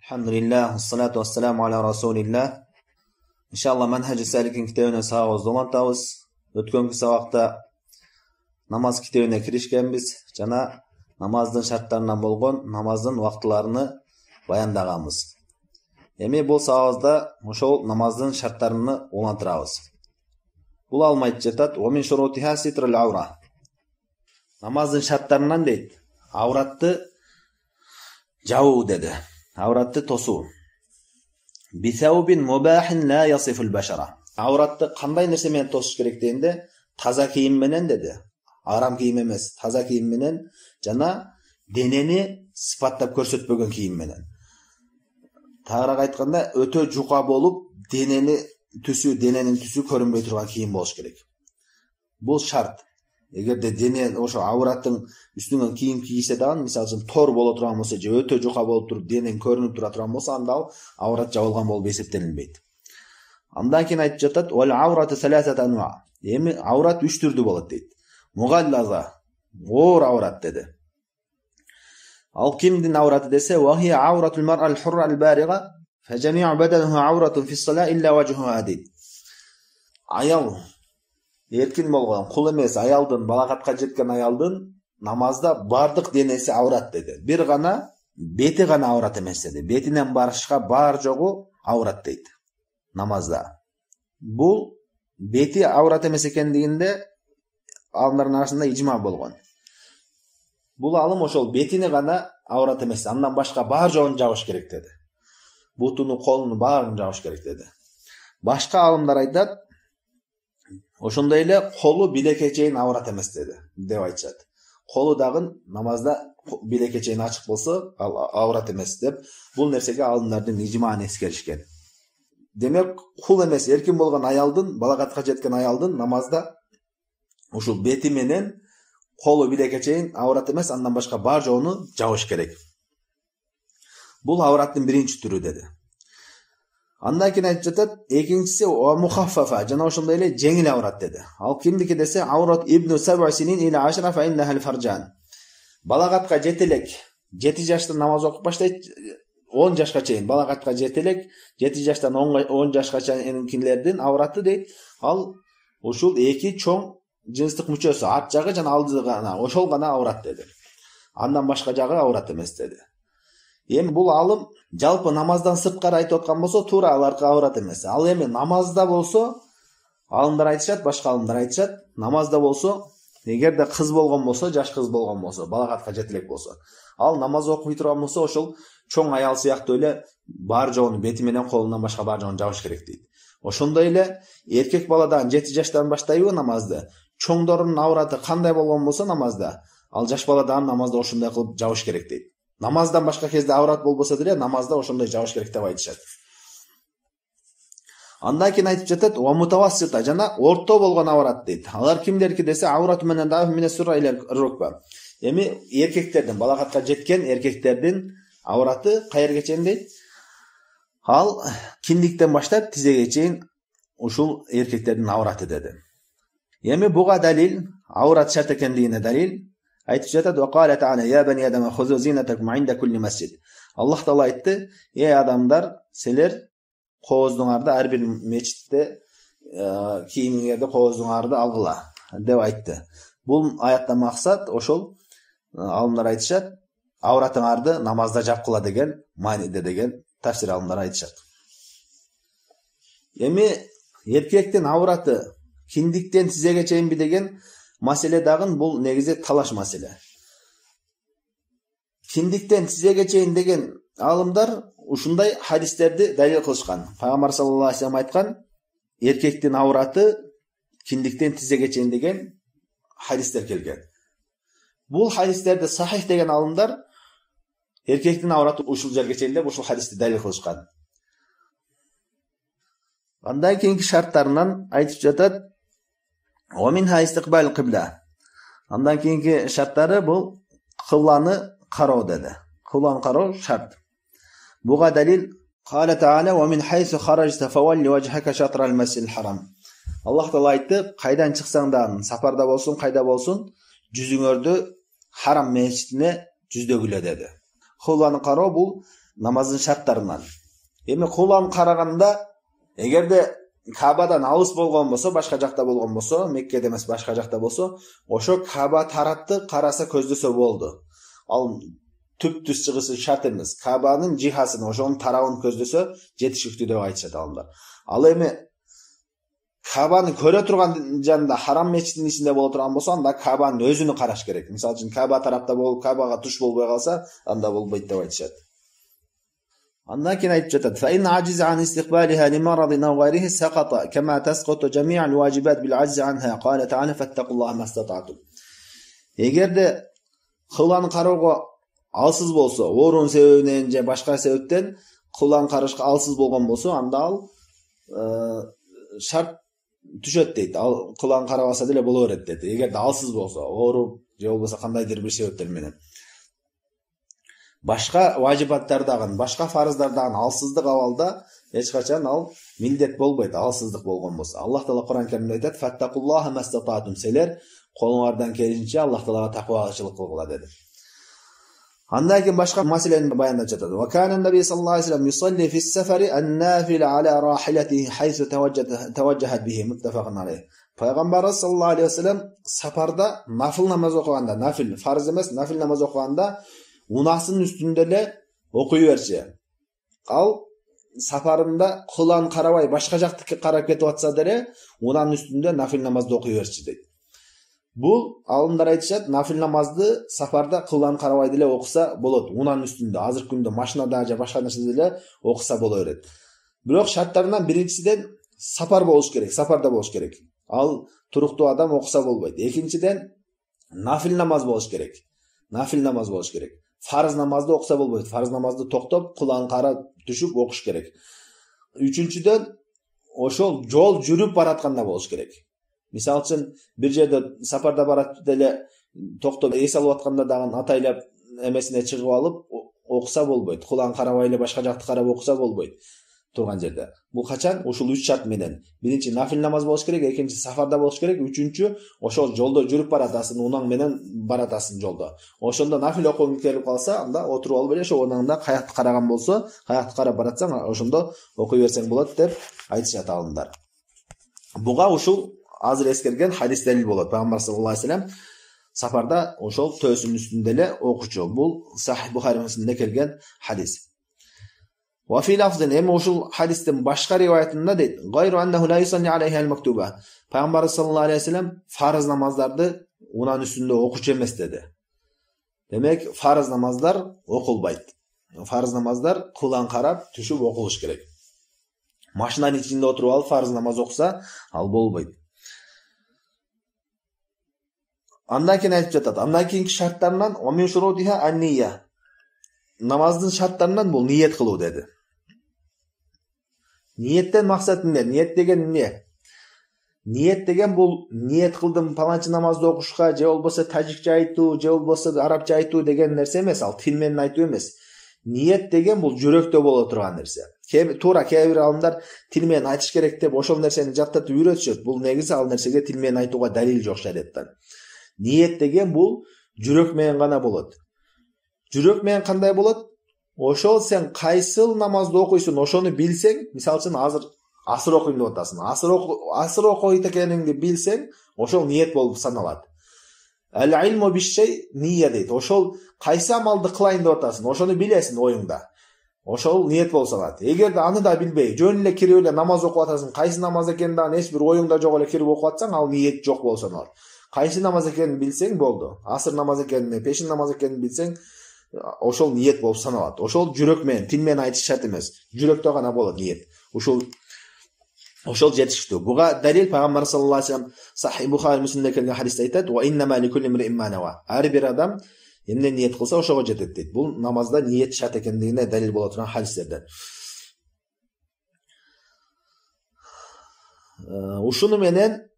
Alhamdulillah, salatu wassalamu ala rasulillah. İnşallah Manhaj-ı Salik'in kitabına sağız dolantabız. Ötkönki sabakta namaz kitabına kirişkenbiz. Jana namazdın şartlarından bolgon namazdın vaqtlaryny bayandagambız. Эми бул сабагыбызда ошол намаздын шарттарын улантырабыз. Бул алмайт жатат. Wa min shurutiha sitrul awra. Намаздын шарттарынан дейт. Авратты жабуу деди. Авратты тосуу. Бисаубин мубахин ла ясифул башара. Авратты кандай нерсе менен тосуш керек дегенде, таза кийим менен деди. Арам кийим эмес, таза кийим менен жана денени сыпаттап көрсөтпөгөн кийим менен. Тагыраак айтканда, өтө жука болуп, дененин түсү көрүнбөй турган кийим болуш керек. Бул шарт. Эгерде дене ошо авраттын үстүнөн кийим кийсе дагы, мисалы үчүн тор боло турган болсо же өтө жука болуп туруп, денен көрүнүп тура турган болсо, анда аврат жабылган болуп эсептелинбейт. Андан кийин айтып жатат, "Вал аврату саласата анва". Эми аврат 3 түрдүү болот дейт. Мугаллаза, оор аврат деди. Ал кимдин авраты десе, "Ва хия авратул мар'ал хурра ал-барига, фа жами'у бадануху авратун фис-сала илля важхуха" дейт. Аял эркин болгон, кул эмес аялдын, балагатка жеткен аялдын намазда бардык денеси аврат деди. Бир гана бети гана аврат эмес деди. Бетинен барышка бар жогу аврат дейт намазда. Бул бети аврат эмес экендигинде алымдардын арасында ижма болгон. Бул алым ошол бетини гана аврат эмес, андан башка бар жогун жабыш керек деди. Бутуну, колуну баарын жабыш керек деди. Башка алымдар айтат, ошондой эле колу билекке чейин аврат эмес деди, деп айтышат. Колу дагы намазда билекке чейин ачык болсо, ал аврат эмес деп, бул нерсеге алымдардын ижмааны эскеришкен. Демек, кул эмес, эркин болгон аялдын, балагатка жеткен аялдын намазда ушул бети менен колу билекке чейин аврат эмес, андан башка бар жогуну жабыш керек. Бул авраттын биринчи түрү деди. Андан кийин айтып жатат, экинчиси мухаффафа, жана ошондой эле жеңил аврат деди. Ал кимдики десе, аврат ибну 7 синин ила 10 фа иннаху аль-фаржан. Балагатка жетелек, 7 жашта намаз окуп баштайт, 10 жашка чейин балагатка жетелек, 7 жаштан 10 жашка чейинкилердин авраты дейт. Ал ушул эки чоң жыныстык мүчөсү, арт жагы жана алды гана, ошол гана аврат деди. Андан башка жагы аврат эмес деди. Эми бул алым жалпы намаздан сырткары айтып аткан болсо, туура аларга аврат эмес. Ал эми намазда болсо, алымдар айтышат, башка алымдар айтышат, намазда болсо, эгерде кыз болгон болсо, жаш кыз болгон болсо, балагатка жетелек болсо, ал намаз окуй турган болсо, ошол чоң аял сыяктуу эле бар жогун бети менен колунан башка бар жогун жабыш керек дейт. Ошондой эле эркек баладан 7 жаштан баштайбы намазды, чоңдордун авраты кандай болгон болсо намазда, ал жаш баладан намазда ошондой кылып жабыш керек дейт. Намаздан башка кезде аврат болбосо деле, намазда ошондой жабыш керек деп айтышат. Андан кийин айтып жатат, "Ва мутавассита", жана орто болгон аврат дейт. Алар кимдерки десе, аврат менен да менен сура илер рукба. Эми эркектердин, балагатка жеткен эркектердин авраты кайерге чейин дейт? Ал киндиктен баштап тизеге чейин ушул эркектердин авраты деди. Эми буга далил, аврат шарт экендигине далил айтып жатат, "Ва кала та'ала я бани адама хузу зинатакум инда кулли масжид". Аллах Таала айтты, "Эй адамдар, силер кооздуңарды ар бир мечитте кийимиңерди кооздуңарды алгыла" деп айтты. Бул аяттан максат ошол алымдар айтышат, авратыңарды намазда жапкыла деген мааниде деген тафсир алымдар айтышат. Эми эркектин авраты киндиктен тизеге чейинби деген маселе дагы бул негизи талаш маселе. Киндиктен тизеге чейин деген алымдар ушундай хадистерди далил кылышкан. Пайгамбар саллаллаху алейхи вассалам айткан, эркектин авраты киндиктен тизеге чейин деген хадистер келген. Бул хадистерди сахих деген алымдар эркектин авраты ушул жерге чейин деп ушул хадисти далил кылышкан. Андан кийинки шарттарынан айтып жатат, "Ва минха истиқбал кибла". Андан кийинки шарттары бул кыбланы кароо деди. Кыбланы кароо шарт. Буга далил Кала та'ala "Ва мин хайсу харажта фавалли вajhaka шатр ал-масjidil харам". Аллах Таала айтты, кайдан чыксаң да, сапарда болсун, кайда болсун, жүзүңөрдү харам мечитине жүздөгүлө деди. Кыбланы кароо бул намаздын шарттарынан. Эми кыбланы караганда, эгерде Кабадан алыс болгон болсо, башка жакта болгон болсо, Меккеде эмес башка жакта болсо, ошо Каба тарапты караса көздөсө болду. Ал түп-түз чыгышы шарт эмес. Кабанын жихасын, ошонун тарабын көздөсө жетишиктүү деп айтышат алымдар. Ал эми Кабаны көрө турган жанында харам мечитинин ичинде боло турган болсо, анда Кабанын өзүнү караш керек. Мисалы үчүн Каба тарапта болуп, Кабага туш болбой калса, анда болбойт деп айтышат. Андан кийин айтып жатат: "Fa in ajiz an istiqbaliha li maradin aw ghayrihi saqata kama tasqutu jami' al-wajibat bil ajzi anha qala ta'ala fattaqullaha mastata'tum." Эгерде кыбланы кароого алсыз болсо, оорунун себебинен же башка себептен кыбланы карашка алсыз болгон болсо, анда ал шарт түшөт дейт. Ал кыбланы карабаса деле боло берет дейт. Эгерде алсыз болсо, ооруп же болбосо кандайдыр бир себептер менен. Башка важибаттардагы, башка фарыздардагы алсыздык абалда эч качан ал милдет болбойт, алсыздык болгон болсо. Аллах Таала Кур'ан Каримде айтат: "Фаттакуллаха мастататум", силер колуңардан келишинче Аллах Таалага таквалычылык кылгыла деди. Андан кийин башка маселени баяндап жатат. "Ва кана наби саллаллаху алейхи ва салlam юсалли фис сафари ан-нафила ala rahilatihi haythu tawajjahat bihi muttafaqun alayh." Пайгамбарыбыз саллаллаху алейхи ва салlam сапарда нафил намаз окуганда, нафил фарз эмес, нафил намаз окуганда унасынын үстүндө эле окуй берчи. Ал сапарында кыбланы карабай башка жакты карап кетип атса деле, унанын үстүндө нафил намазды окуй берчи дейт. Бул алымдар айтышат, нафил намазды сапарда кыбланы карабай деле окуса болот. Унанын үстүндө, азыркы күндө машинада же башка нерседе деле окуса боло берет. Бирок шарттарынан биринчиден сапар болуш керек, сапарда болуш керек. Ал туруктуу адам окуса болбойт. Экинчиден нафил намаз болуш керек. Нафил намаз болуш керек. Фарз намазды окуса болбойт. Фарз намазды токтоп, кыбланы карап түшүп окуш керек. Үчүнчүдөн ошол жол жүрүп баратканда болуш керек. Мисалы үчүн бир жерде сапарда барат деле токтоп эс алып атканда дагы атайлап эмесине чыгып алып окуса болбойт. Кыбланы карабай эле башка жакты карап окуса болбойт турган жерде. Бул качан? Ушул 3 шарт менен. Биринчи нафил намаз болуш керек, экинчи сафарда болуш керек, үчүнчү ошол жолдо жүрүп баратасың, унаң менен баратасың жолдо. Ошондо нафил окугуң келип калса, анда отуруп алып эле ошо унаңда каякты караган болсо, каякты карап баратсаң, ошондо окуй берсең болот деп айтышат алымдар. Буга ушул азыр эскерген хадис далил болот. Пайгамбар саллаллаху алейхи ва салlam сапарда ошол төсүнүн үстүндө эле окучу. Бул Сахих Бухари Муслимде келген хадис. Wa fi lafzin, эми ушул хадистин башка риваятында дейт: "Гайру аннаху ла юсалли алейха ал-мактуба." Пайгамбар саллаллаху алейхи ва салlam фарыз намаздарды унан үстүндө окучу эмес деди. Демек, фарыз намаздар окулбайт. Фарыз намаздар кыбланы карап түшүп окулуш керек. Машинанын ичинде отуруп алып фарыз намаз окуса, ал болбойт. Андан кийин айтып жатат. Андан кийинки шарттарынан "Ва мин шурутиха ан-нiyya." Намаздын шарттарынан бул ниет кылуу деди. Ниеттен максат эмне? Ниет деген эмне? Ниет деген бул ниет кылдым паланчы намазды окушка, же болбосо тажикче айтуу, же болбосо арабча айтуу деген нерсе эмес, ал тил менен айтуу эмес. Ниет деген бул жүрөктө боло турган нерсе. Туура кээ бир алымдар тил менен айтыш керек деп ошол нерсени жаттатып үйрөтүшөт. Бул негизи ал нерсеге тил менен айтууга далил жок шариаттан. Ниет деген бул жүрөк менен гана болот. Жүрөк менен кандай болот? Ошол сен кайсыл намазды окуйсуң, ошону билсең, мисалы үчүн азыр асыр окуйм деп атасың. Асыр окуйт экениңди билсең, ошол ниет болуп саналат. Ал-илму биш-шей нiyya дейт. Ошол кайсы амалды кылайын деп атасың, ошону билесиң оюңда. Ошол ниет болуп саналат. Эгерде аны да билбей, жөн эле кирип эле намаз окуп атасың, кайсы намаз экенин дагы эч бир оюңда жок эле кирип окуп атсаң, ал ниет жок болуп саналат. Кайсы намаз экенин билсең болду. Асыр намаз экенин, пешин намаз экенин билсең, ошол ниет болуп саналат. Ошол жүрөк менен, тил менен айтыш шарт эмес. Жүрөктө гана болот ниет. Ошол жетиштүү. Буга далил Пайгамбар саллаллаху алейхи ва салlam Сахих Бухари Муслимде келген хадисте айтат: "Ва иннама ликулли имриин ма нава." Ар бир адам эмне ниет кылса, ошого жетет дейт. Бул намазда ниет шарт экендигине далил боло турган хадистерден. Ушуну менен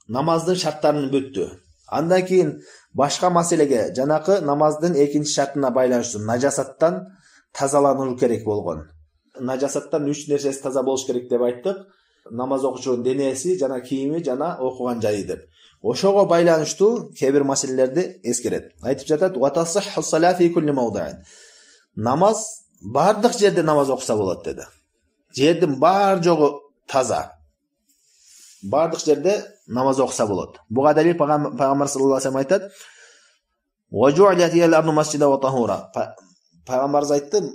намаздын шарттарын бүттү. Андан кийин башка маселеге, жанакы намаздын экинчи шартына байланыштуу нажасаттан тазалануу керек болгон. Нажасаттан 3 нерсеси таза болуш керек деп айттык. Намаз окуучунун денеси, жана кийими, жана окуган жайы деп. Ошого байланыштуу кээ бир маселелерди эскерет. Айтып жатат: "Ва тасихху салати фи кулли мавди'ин." Намаз бардык жерде намаз окуса болот деди. Жердин бар жогу таза. Бардык жерде намаз окуса болот. Буга далил Пайгамбар саллаллаху алейхи ва саллям айтат: "Ва жу'илат лил-арду масҗидан ва tahura." Пайгамбарыбыз айтты: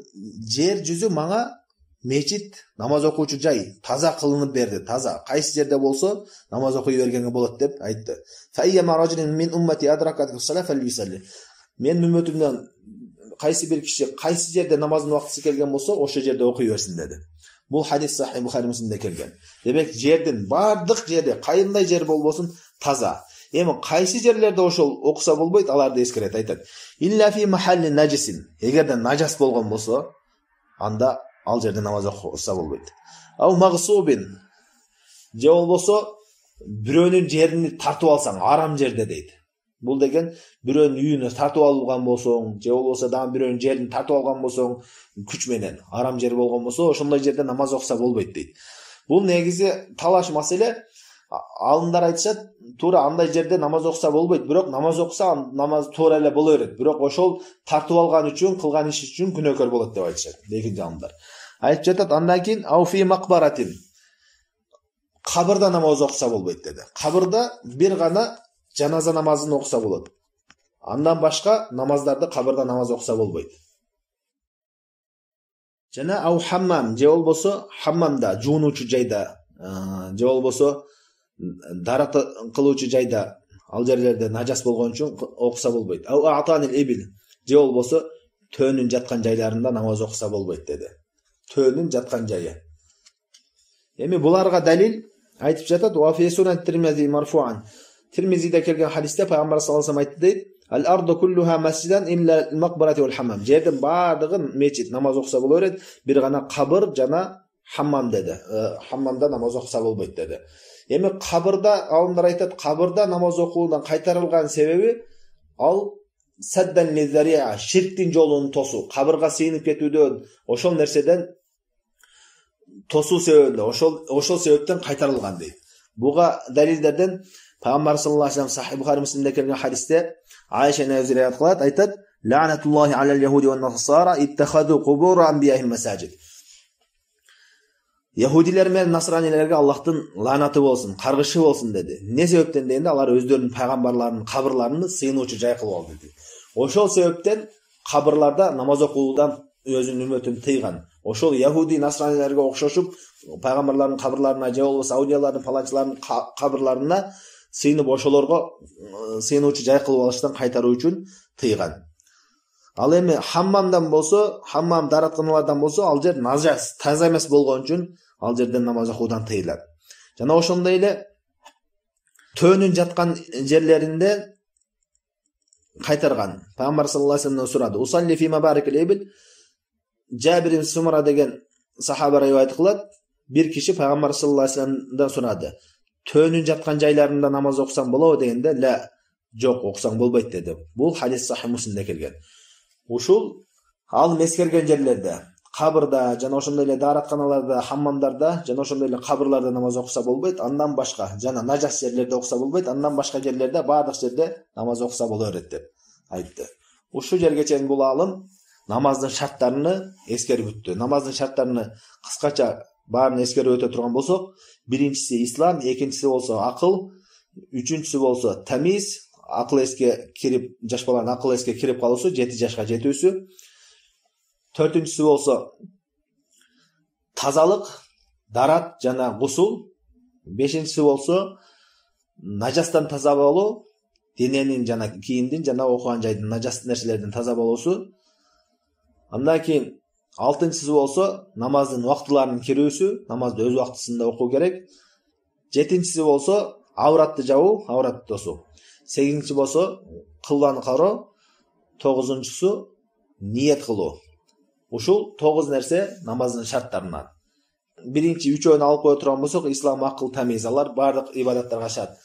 "Жер жүзү мага мечит, намаз окуучу жай, таза кылынып берди, таза. Кайсы жерде болсо намаз окуй бергенге болот" деп айтты. "Файяма раджулин мин уммати адракат фис-салат фалюсалли." Мен үммөтүмдөн кайсы бир киши кайсы жерде намаздын убактысы келген болсо, ошол жерде окуй берсин деди. Бул хадис Сахih Бухари Муслимде келген. Демек, жердин бардык жерде, кайындай жер болбосун, таза. Эми кайсы жерлерде ошол окуса болбойт, аларды эскерет, айтат. Илля фи махалли наджисин. Эгерде нажас болгон болсо, анда ал жерде намаз окуса болбойт. Ау магсубин. Же болбосо бирөөнүн жерин тартып алсаң, арам жерде дейт. Бул деген бирөөнүн үйүнө тартып алган болсоң, же болбосо дагы бирөөнүн жерин тартып алган болсоң, күч менен арам жер болгон болсо, ошондой жерде намаз окуса болбойт дейт. Бул негизи талаш маселе. Алымдар айтышат, туура андай жерде намаз окуса болбойт, бирок намаз окуса намаз туура эле боло берет. Бирок ошол тартып алган үчүн, кылган иш үчүн күнөөкөр болот деп айтышат. Экинчи алымдар. Айтып жатат, андан кийин ауфи макбаратин. Кабырда намаз окуса болбойт деди. Кабырда бир гана жаназа намазын окуса болот. Андан башка намаздарды кабырда намаз окуса болбойт. Жана ау хаммам, же болбосо хаммамда, жуунуучу жайда, же болбосо дарат кылуучу жайда, ал жерлерде нажас болгон үчүн окуса болбойт. Ау атанил эбил, же болбосо төөнүн жаткан жайларында намаз окуса болбойт деди. Төөнүн жаткан жайы. Эми буларга далил айтып жатат, ва фи сунан Тирмизи марфуан. Тирмизиде келген хадисте Пайгамбар саллаллаху алейхи ва саллям айтты: "Ал-арду куллуха масҗидан илля ал-мaqbarati вал-хаммам." Жердин бардыгы мечит, намаз окуса боло берет, бир гана кабыр жана хаммам деди. Хаммамда намаз окуса болбойт деди. Эми кабырда, алымдар айтат, кабырда намаз окуудан кайтарылган себеби ал саддан лизария, ширктин жолун тосуу, кабырга сыйынып кетүүдөн, ошол нерседен тосуу себебинде, ошол себептен кайтарылган дейт. Буга далилдерден Пайгамбар саллаллаху алейхи ва саллям Сахih Бухари Муслимде келген хадисте Айша энебиз риwayat кылат, айтат: "Ла'натуллахи алал яхуди ва насара иттахаду кубур анбияхим масаджид." Яһудилер менен насранилерге Аллахтын лаанаты болсун, каргышы болсун деди. Не себептен дегенде, алар өздөрүнүн пайгамбарларынын кабырларын сыйынуучу жай кылып алды деди. Ошол себептен кабырларда намаз окуудан өзүнүн үммөтүн тыйган. Ошол яһуди насранилерге окшошуп, пайгамбарлардын кабырларына, же болбосо аудиялардын, палачылардын кабырларына сыйынып, ошолорго сыйынуучу жай кылып алыштан кайтаруу үчүн тыйган. Ал эми хаммамдан болсо, хаммам даратканалардан болсо, ал жер нажас, таза эмес болгон үчүн ал жерден намаз окуудан тыйылат. Жана ошондой эле төөнүн жаткан жерлеринде кайтарган. Пайгамбар саллаллаху алейхи ва саллям сурады: "Усалли фи мабарикил эбил." Жабир ибн Сумра деген сахаба риwayat кылат, бир киши Пайгамбар саллаллаху алейхи ва салламдан сурады: "Төөнүн жаткан жайларында намаз окусаң болобу?" дегенде, "Ла, жок, окусаң болбойт" деди. Бул хадис Sahih Муслимде келген. Ушул ал мескерген жерлерде, кабырда, жана ошондой эле даратканаларда, хаммамдарда, жана ошондой эле кабырларда намаз окуса болбойт, андан башка, жана нажас жерлерде окуса болбойт, андан башка жерлерде, бардык жерде намаз окуса боло берет деп айтты. Ушул жерге чейин бул алым намаздын шарттарыны эскерип өттү. Намаздын шарттарыны кыскача баарын эскерип өтө турган болсок, биринчиси ислам, экинчиси болсо акыл, үчүнчүсү болсо тамиз, акыл эске кирип, жаш баланын акыл эске кирип калуусу, 7 жашка жетүүсү. Төртүнчүсү болсо тазалык, дарат жана гусул. Бешинчиси болсо нажастан таза болуу, дененин жана кийимдин жана окуган жайдын нажас нерселерден таза болуусу. Андан кийин алтынчысы болсо намаздын убактыларынын кирүүсү, намазды өз убактысында окуу керек. Жетинчisi болсо авратты жабуу, авратты тосуу. Сегизинчи болсо кыбланы кароо. Тогузунчусу ниет кылуу. Ушул 9 нерсе намаздын шарттарынан. Биринчи үчөөнү алып кое турган болсок, ислам, акыл, тамиз, алар бардык ибадаттарга ашат.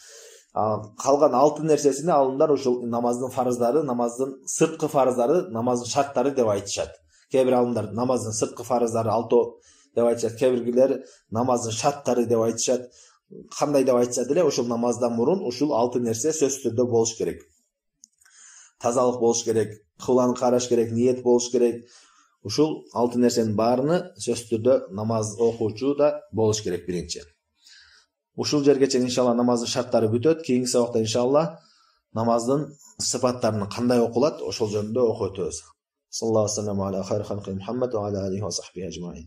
Калган 6 нерсесине алымдар ушул намаздын фарыздары, намаздын сырткы фарыздары, намаздын шарттары деп айтышат. Кээ бир алымдар намаздын сырткы фарыздары 6 деп айтышат, кээ биргилер намаздын шарттары деп айтышат. Кандай деп айтса деле, ушул намаздан мурун ушул 6 нерсе сөзсүз түрдө болуш керек. Тазалык болуш керек, кыбланы караш керек, ниет болуш керек. Ушул 6 нерсенин баарыны сөзсүз түрдө намаз окуучу да болуш керек биринчи. Ушул жерге чейин иншалла намаздын шарттары бүтөт. Кийинки сабакта иншалла намаздын сыпаттарын кандай окулат ошол жөнүндө окуп өтөбүз. Саллаллаху алейхи ва салlam ala khayri khalqi Muhammad wa ala alihi wa sahbihi ajma'in.